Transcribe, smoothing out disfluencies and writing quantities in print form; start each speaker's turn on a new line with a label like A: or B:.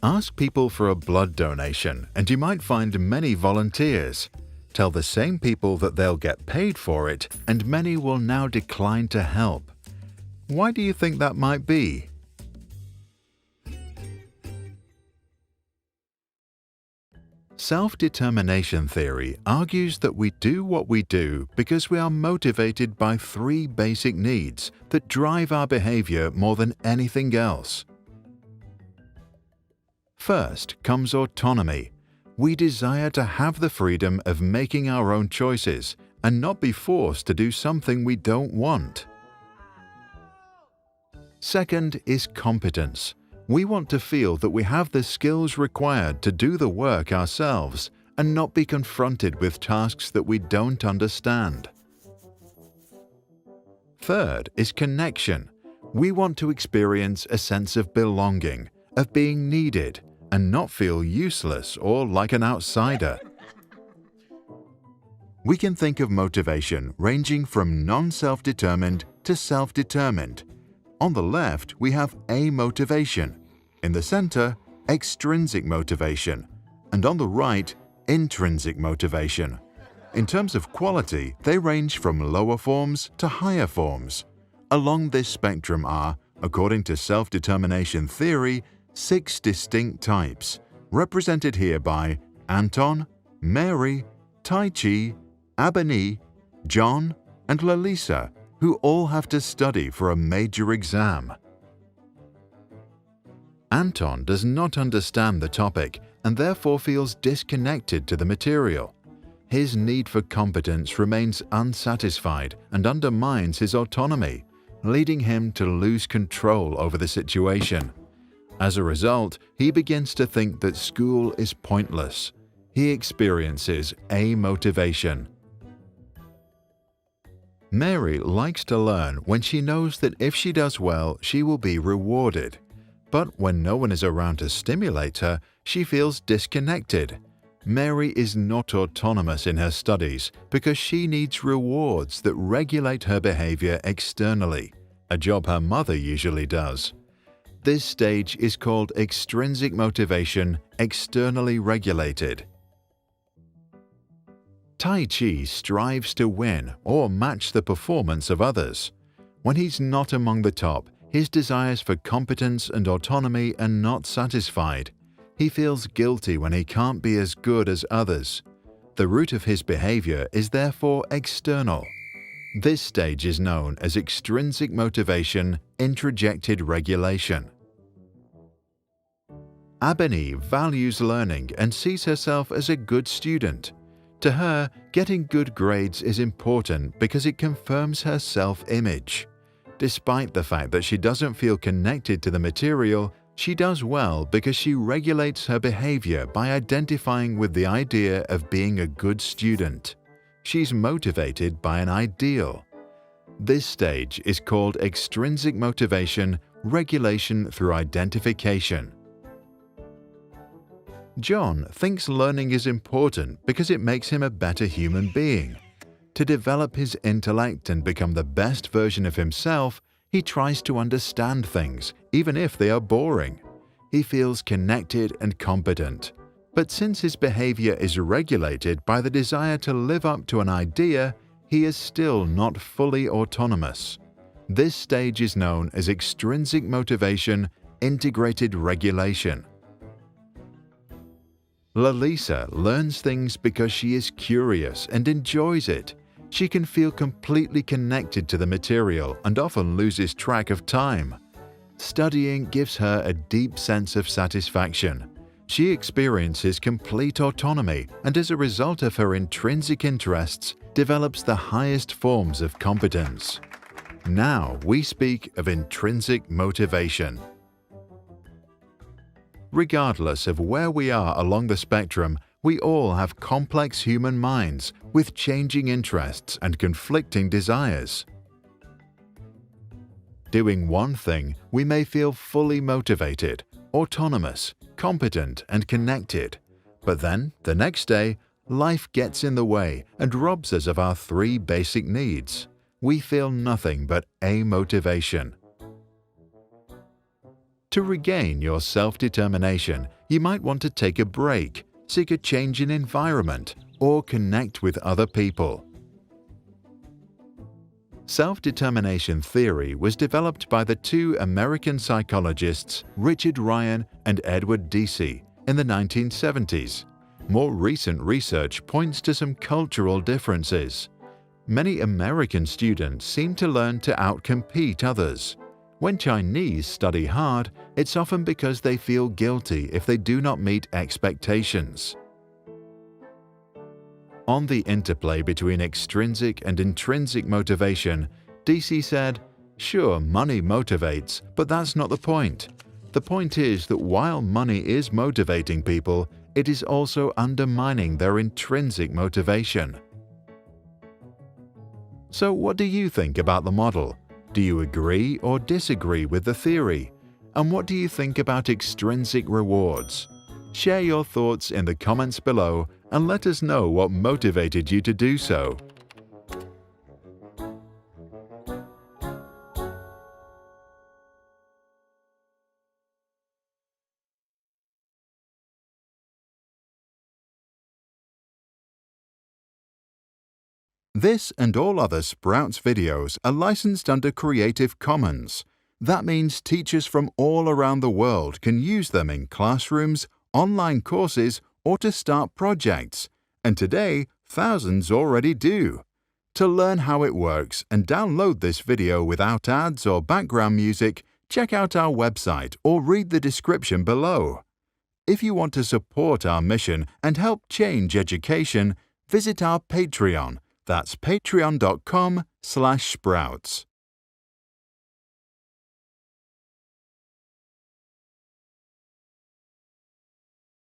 A: Ask people for a blood donation and you might find many volunteers. Tell the same people that they'll get paid for it and many will now decline to help. Why do you think that might be? Self-determination theory argues that we do what we do because we are motivated by three basic needs that drive our behavior more than anything else. First comes autonomy. We desire to have the freedom of making our own choices and not be forced to do something we don't want. Second is competence. We want to feel that we have the skills required to do the work ourselves and not be confronted with tasks that we don't understand. Third is connection. We want to experience a sense of belonging, of being needed, and not feel useless or like an outsider. We can think of motivation ranging from non-self-determined to self-determined. On the left, we have amotivation. In the center, extrinsic motivation. And on the right, intrinsic motivation. In terms of quality, they range from lower forms to higher forms. Along this spectrum are, according to self-determination theory, 6 distinct types, represented here by Anton, Mary, Tai Chi, Abani, John, and Lalisa, who all have to study for a major exam. Anton does not understand the topic and therefore feels disconnected to the material. His need for competence remains unsatisfied and undermines his autonomy, leading him to lose control over the situation. As a result, he begins to think that school is pointless. He experiences amotivation. Mary likes to learn when she knows that if she does well, she will be rewarded. But when no one is around to stimulate her, she feels disconnected. Mary is not autonomous in her studies because she needs rewards that regulate her behavior externally, a job her mother usually does. This stage is called extrinsic motivation, externally regulated. Tai Chi strives to win or match the performance of others. When he's not among the top, his desires for competence and autonomy are not satisfied. He feels guilty when he can't be as good as others. The root of his behavior is therefore external. This stage is known as extrinsic motivation, introjected regulation. Abani values learning and sees herself as a good student. To her, getting good grades is important because it confirms her self-image. Despite the fact that she doesn't feel connected to the material, she does well because she regulates her behavior by identifying with the idea of being a good student. She's motivated by an ideal. This stage is called extrinsic motivation, regulation through identification. John thinks learning is important because it makes him a better human being. To develop his intellect and become the best version of himself, he tries to understand things, even if they are boring. He feels connected and competent. But since his behavior is regulated by the desire to live up to an idea, he is still not fully autonomous. This stage is known as extrinsic motivation, integrated regulation. Lalisa learns things because she is curious and enjoys it. She can feel completely connected to the material and often loses track of time. Studying gives her a deep sense of satisfaction. She experiences complete autonomy and as a result of her intrinsic interests, develops the highest forms of competence. Now we speak of intrinsic motivation. Regardless of where we are along the spectrum, we all have complex human minds with changing interests and conflicting desires. Doing one thing, we may feel fully motivated, autonomous, competent, and connected. But then, the next day, life gets in the way and robs us of our 3 basic needs. We feel nothing but amotivation. To regain your self-determination, you might want to take a break, seek a change in environment, or connect with other people. Self-determination theory was developed by the two American psychologists Richard Ryan and Edward Deci in the 1970s. More recent research points to some cultural differences. Many American students seem to learn to outcompete others. When Chinese study hard, it's often because they feel guilty if they do not meet expectations. On the interplay between extrinsic and intrinsic motivation, Deci said, "Sure, money motivates, but that's not the point. The point is that while money is motivating people, it is also undermining their intrinsic motivation." So what do you think about the model? Do you agree or disagree with the theory? And what do you think about extrinsic rewards? Share your thoughts in the comments below and let us know what motivated you to do so. This and all other Sprouts videos are licensed under Creative Commons. That means teachers from all around the world can use them in classrooms, online courses, or to start projects. And today, thousands already do. To learn how it works and download this video without ads or background music, check out our website or read the description below. If you want to support our mission and help change education, visit our Patreon. That's patreon.com/sprouts.